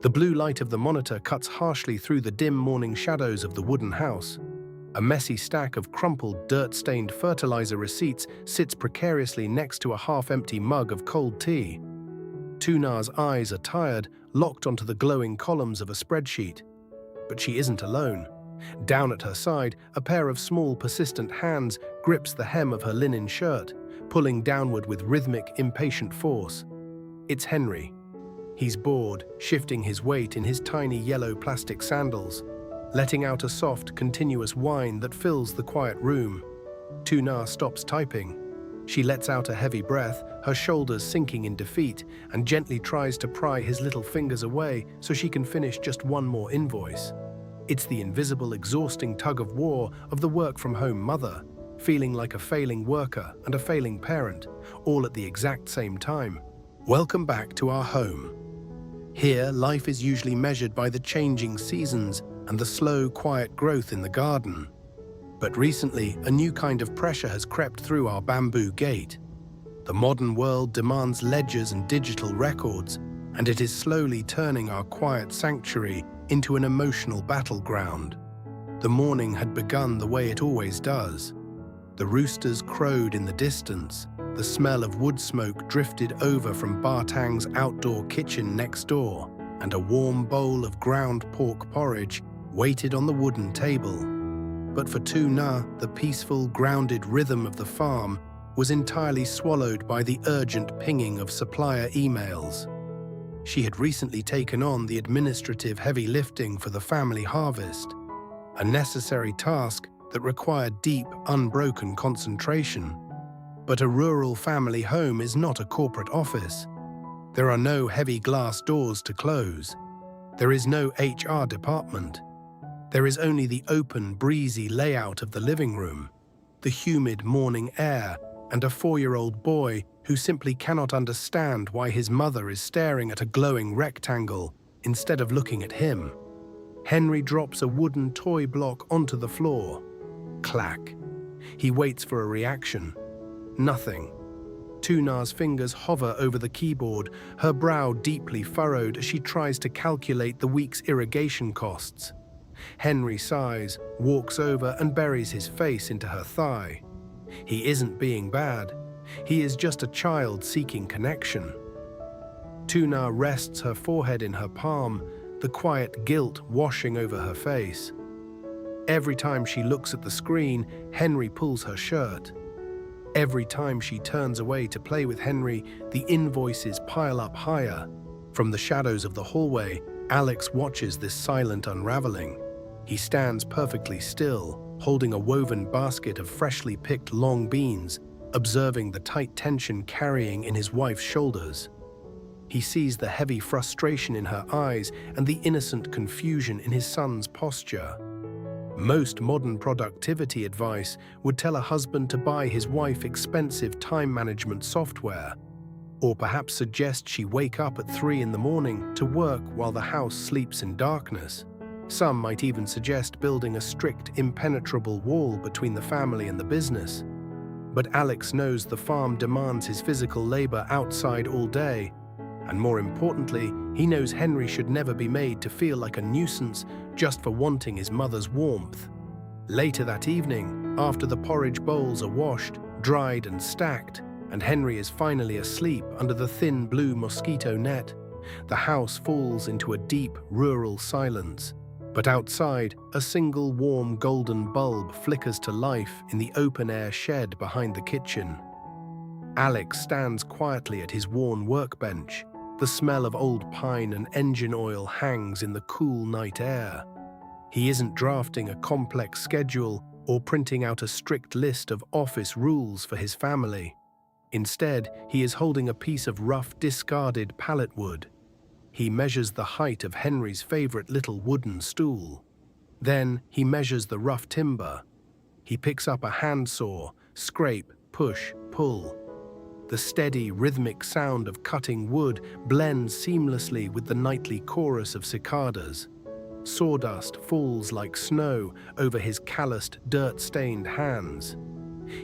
The blue light of the monitor cuts harshly through the dim morning shadows of the wooden house. A messy stack of crumpled, dirt-stained fertilizer receipts sits precariously next to a half-empty mug of cold tea. Tu Na's eyes are tired, locked onto the glowing columns of a spreadsheet. But she isn't alone. Down at her side, a pair of small, persistent hands grips the hem of her linen shirt, pulling downward with rhythmic, impatient force. It's Henry. He's bored, shifting his weight in his tiny yellow plastic sandals, letting out a soft, continuous whine that fills the quiet room. Tu Na stops typing. She lets out a heavy breath, her shoulders sinking in defeat, and gently tries to pry his little fingers away so she can finish just one more invoice. It's the invisible, exhausting tug-of-war of the work-from-home mother, feeling like a failing worker and a failing parent, all at the exact same time. Welcome back to our home. Here, life is usually measured by the changing seasons and the slow, quiet growth in the garden. But recently, a new kind of pressure has crept through our bamboo gate. The modern world demands ledgers and digital records, and it is slowly turning our quiet sanctuary into an emotional battleground. The morning had begun the way it always does. The roosters crowed in the distance, the smell of wood smoke drifted over from Bartang's outdoor kitchen next door, and a warm bowl of ground pork porridge waited on the wooden table. But for Tu Na, the peaceful, grounded rhythm of the farm was entirely swallowed by the urgent pinging of supplier emails. She had recently taken on the administrative heavy lifting for the family harvest, a necessary task that required deep, unbroken concentration. But a rural family home is not a corporate office. There are no heavy glass doors to close. There is no HR department. There is only the open, breezy layout of the living room, the humid morning air, and a 4-year-old boy who simply cannot understand why his mother is staring at a glowing rectangle instead of looking at him. Henry drops a wooden toy block onto the floor. Clack. He waits for a reaction. Nothing. Tu Na's fingers hover over the keyboard, her brow deeply furrowed as she tries to calculate the week's irrigation costs. Henry sighs, walks over and buries his face into her thigh. He isn't being bad. He is just a child seeking connection. Tu Na rests her forehead in her palm, the quiet guilt washing over her face. Every time she looks at the screen, Henry pulls her shirt. Every time she turns away to play with Henry, the invoices pile up higher. From the shadows of the hallway, Alex watches this silent unraveling. He stands perfectly still, holding a woven basket of freshly picked long beans, observing the tight tension carrying in his wife's shoulders. He sees the heavy frustration in her eyes and the innocent confusion in his son's posture. Most modern productivity advice would tell a husband to buy his wife expensive time management software, or perhaps suggest she wake up at 3 in the morning to work while the house sleeps in darkness. Some might even suggest building a strict, impenetrable wall between the family and the business. But Alex knows the farm demands his physical labor outside all day, and more importantly, he knows Henry should never be made to feel like a nuisance just for wanting his mother's warmth. Later that evening, after the porridge bowls are washed, dried and stacked, and Henry is finally asleep under the thin blue mosquito net, the house falls into a deep, rural silence. But outside, a single warm golden bulb flickers to life in the open-air shed behind the kitchen. Alex stands quietly at his worn workbench. The smell of old pine and engine oil hangs in the cool night air. He isn't drafting a complex schedule or printing out a strict list of office rules for his family. Instead, he is holding a piece of rough, discarded pallet wood. He measures the height of Henry's favorite little wooden stool. Then he measures the rough timber. He picks up a handsaw, scrape, push, pull. The steady, rhythmic sound of cutting wood blends seamlessly with the nightly chorus of cicadas. Sawdust falls like snow over his calloused, dirt-stained hands.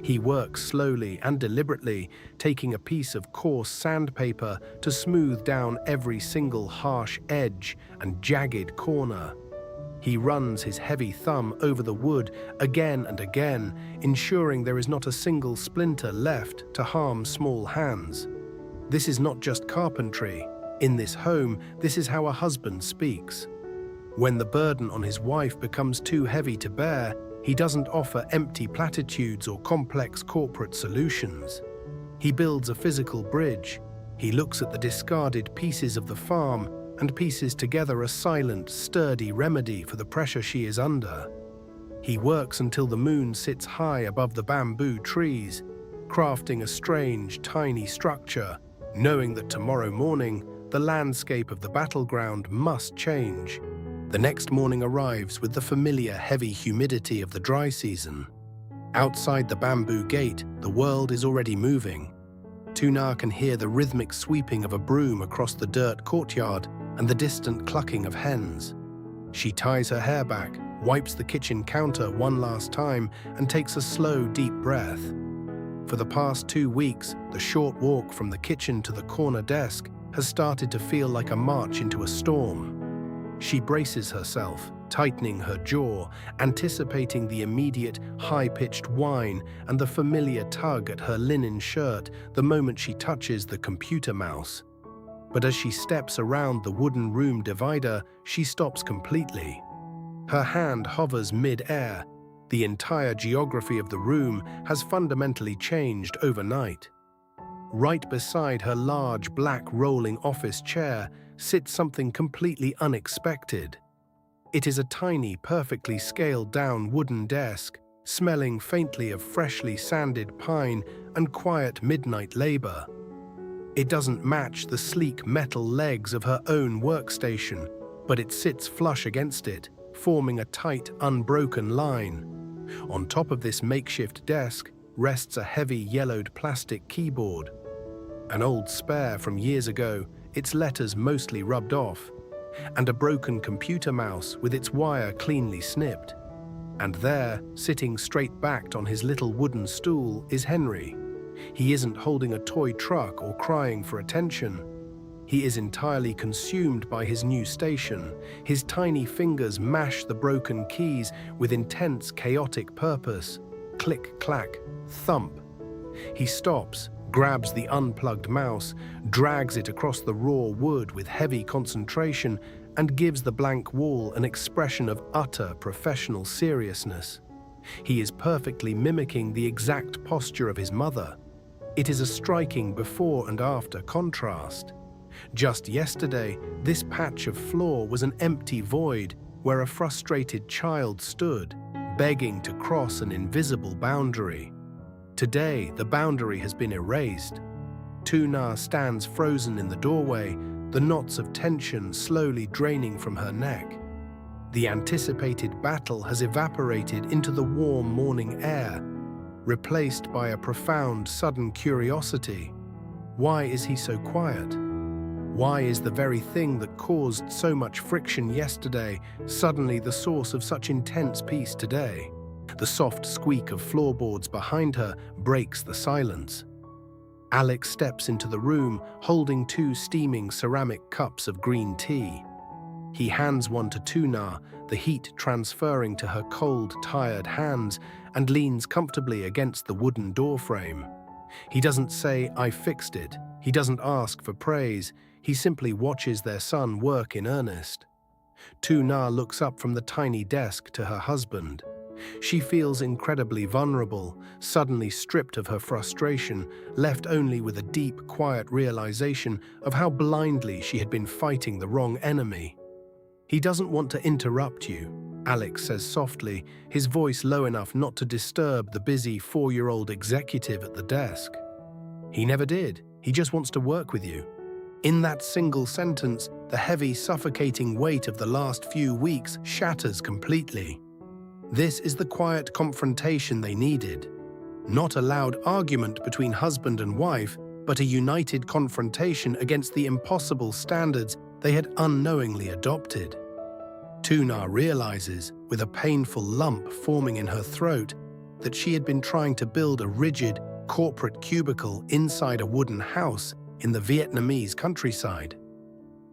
He works slowly and deliberately, taking a piece of coarse sandpaper to smooth down every single harsh edge and jagged corner. He runs his heavy thumb over the wood again and again, ensuring there is not a single splinter left to harm small hands. This is not just carpentry. In this home, this is how a husband speaks. When the burden on his wife becomes too heavy to bear, he doesn't offer empty platitudes or complex corporate solutions. He builds a physical bridge. He looks at the discarded pieces of the farm and pieces together a silent, sturdy remedy for the pressure she is under. He works until the moon sits high above the bamboo trees, crafting a strange, tiny structure, knowing that tomorrow morning, the landscape of the battleground must change. The next morning arrives with the familiar heavy humidity of the dry season. Outside the bamboo gate, the world is already moving. Tu Na can hear the rhythmic sweeping of a broom across the dirt courtyard and the distant clucking of hens. She ties her hair back, wipes the kitchen counter one last time, and takes a slow, deep breath. For the past 2 weeks, the short walk from the kitchen to the corner desk has started to feel like a march into a storm. She braces herself, tightening her jaw, anticipating the immediate, high-pitched whine and the familiar tug at her linen shirt the moment she touches the computer mouse. But as she steps around the wooden room divider, she stops completely. Her hand hovers mid-air. The entire geography of the room has fundamentally changed overnight. Right beside her large black rolling office chair sits something completely unexpected. It is a tiny, perfectly scaled-down wooden desk, smelling faintly of freshly sanded pine and quiet midnight labor. It doesn't match the sleek metal legs of her own workstation, but it sits flush against it, forming a tight, unbroken line. On top of this makeshift desk rests a heavy yellowed plastic keyboard. An old spare from years ago, its letters mostly rubbed off, and a broken computer mouse with its wire cleanly snipped. And there, sitting straight-backed on his little wooden stool, is Henry. He isn't holding a toy truck or crying for attention. He is entirely consumed by his new station. His tiny fingers mash the broken keys with intense, chaotic purpose. Click, clack, thump. He stops, grabs the unplugged mouse, drags it across the raw wood with heavy concentration, and gives the blank wall an expression of utter professional seriousness. He is perfectly mimicking the exact posture of his mother. It is a striking before and after contrast. Just yesterday, this patch of floor was an empty void where a frustrated child stood, begging to cross an invisible boundary. Today, the boundary has been erased. Tu Na stands frozen in the doorway, the knots of tension slowly draining from her neck. The anticipated battle has evaporated into the warm morning air, replaced by a profound, sudden curiosity. Why is he so quiet? Why is the very thing that caused so much friction yesterday suddenly the source of such intense peace today? The soft squeak of floorboards behind her breaks the silence. Alex steps into the room, holding 2 steaming ceramic cups of green tea. He hands one to Tu Na, the heat transferring to her cold, tired hands, and leans comfortably against the wooden doorframe. He doesn't say, "I fixed it." He doesn't ask for praise. He simply watches their son work in earnest. Tu Na looks up from the tiny desk to her husband. She feels incredibly vulnerable, suddenly stripped of her frustration, left only with a deep, quiet realization of how blindly she had been fighting the wrong enemy. "He doesn't want to interrupt you," Alex says softly, his voice low enough not to disturb the busy 4-year-old executive at the desk. "He never did. He just wants to work with you." In that single sentence, the heavy, suffocating weight of the last few weeks shatters completely. This is the quiet confrontation they needed. Not a loud argument between husband and wife, but a united confrontation against the impossible standards they had unknowingly adopted. Tu Na realizes, with a painful lump forming in her throat, that she had been trying to build a rigid, corporate cubicle inside a wooden house in the Vietnamese countryside.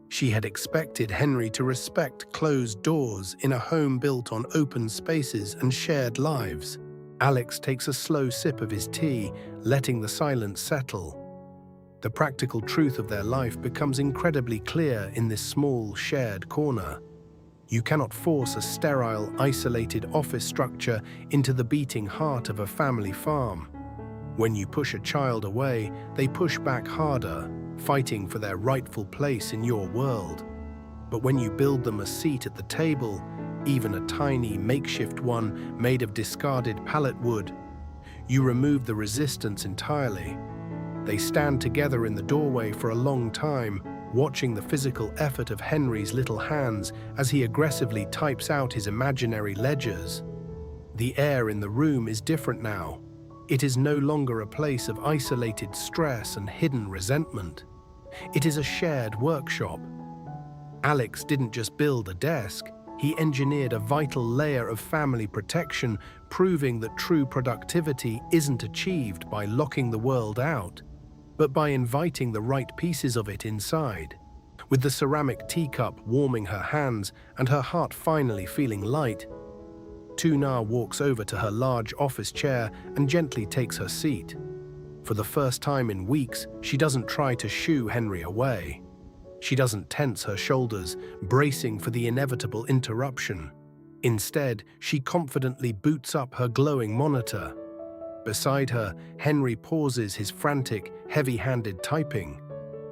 She had expected Henry to respect closed doors in a home built on open spaces and shared lives. Alex takes a slow sip of his tea, letting the silence settle. The practical truth of their life becomes incredibly clear in this small, shared corner. You cannot force a sterile, isolated office structure into the beating heart of a family farm. When you push a child away, they push back harder, fighting for their rightful place in your world. But when you build them a seat at the table, even a tiny makeshift one made of discarded pallet wood, you remove the resistance entirely. They stand together in the doorway for a long time, watching the physical effort of Henry's little hands as he aggressively types out his imaginary ledgers. The air in the room is different now. It is no longer a place of isolated stress and hidden resentment. It is a shared workshop. Alex didn't just build a desk, he engineered a vital layer of family protection, proving that true productivity isn't achieved by locking the world out, but by inviting the right pieces of it inside. With the ceramic teacup warming her hands and her heart finally feeling light, Tu Na walks over to her large office chair and gently takes her seat. For the first time in weeks, she doesn't try to shoo Henry away. She doesn't tense her shoulders, bracing for the inevitable interruption. Instead, she confidently boots up her glowing monitor. Beside her, Henry pauses his frantic, heavy-handed typing.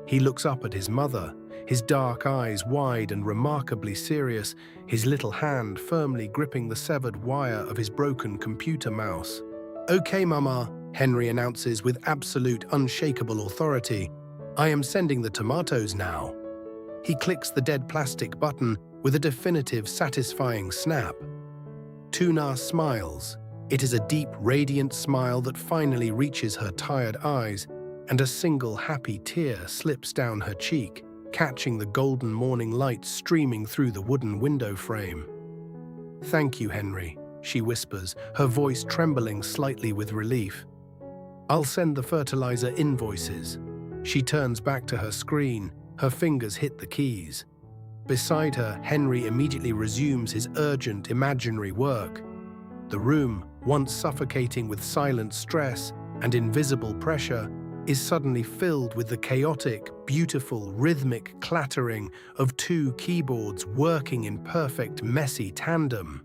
He looks up at his mother, his dark eyes wide and remarkably serious, his little hand firmly gripping the severed wire of his broken computer mouse. "Okay, Mama," Henry announces with absolute unshakable authority. "I am sending the tomatoes now." He clicks the dead plastic button with a definitive, satisfying snap. Tu Na smiles. It is a deep, radiant smile that finally reaches her tired eyes, and a single happy tear slips down her cheek, catching the golden morning light streaming through the wooden window frame. "Thank you, Henry," she whispers, her voice trembling slightly with relief. "I'll send the fertilizer invoices." She turns back to her screen, her fingers hit the keys. Beside her, Henry immediately resumes his urgent, imaginary work. The room, once suffocating with silent stress and invisible pressure, is suddenly filled with the chaotic, beautiful, rhythmic clattering of two keyboards working in perfect, messy tandem.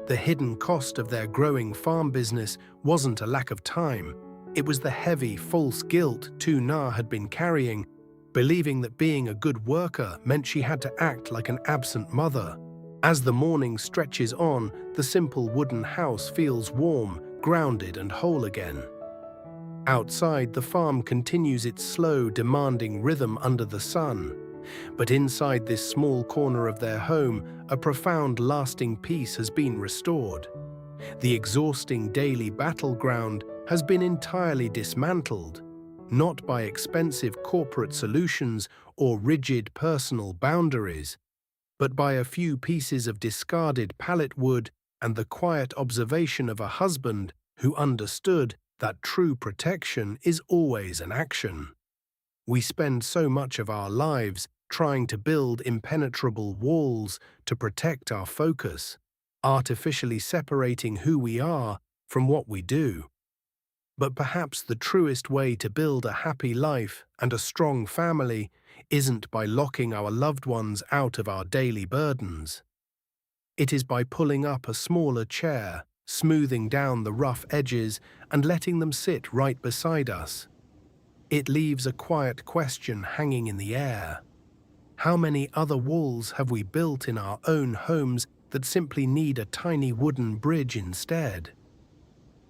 The hidden cost of their growing farm business wasn't a lack of time. It was the heavy, false guilt Tu Na had been carrying, believing that being a good worker meant she had to act like an absent mother. As the morning stretches on, the simple wooden house feels warm, grounded, and whole again. Outside, the farm continues its slow, demanding rhythm under the sun. But inside this small corner of their home, a profound, lasting peace has been restored. The exhausting daily battleground has been entirely dismantled, not by expensive corporate solutions or rigid personal boundaries, but by a few pieces of discarded pallet wood and the quiet observation of a husband who understood that true protection is always an action. We spend so much of our lives trying to build impenetrable walls to protect our focus, artificially separating who we are from what we do. But perhaps the truest way to build a happy life and a strong family isn't by locking our loved ones out of our daily burdens. It is by pulling up a smaller chair, smoothing down the rough edges, and letting them sit right beside us. It leaves a quiet question hanging in the air. How many other walls have we built in our own homes that simply need a tiny wooden bridge instead?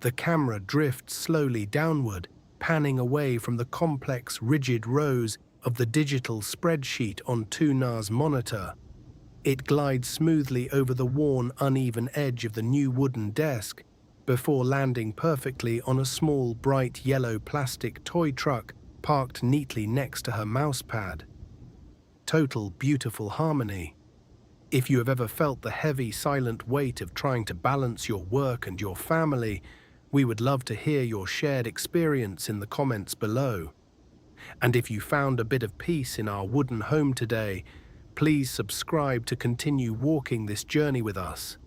The camera drifts slowly downward, panning away from the complex, rigid rows of the digital spreadsheet on Tu Na's monitor. It glides smoothly over the worn, uneven edge of the new wooden desk before landing perfectly on a small, bright yellow plastic toy truck parked neatly next to her mousepad. Total beautiful harmony. If you have ever felt the heavy, silent weight of trying to balance your work and your family, We would love to hear your shared experience in the comments below. And if you found a bit of peace in our wooden home today, please subscribe to continue walking this journey with us.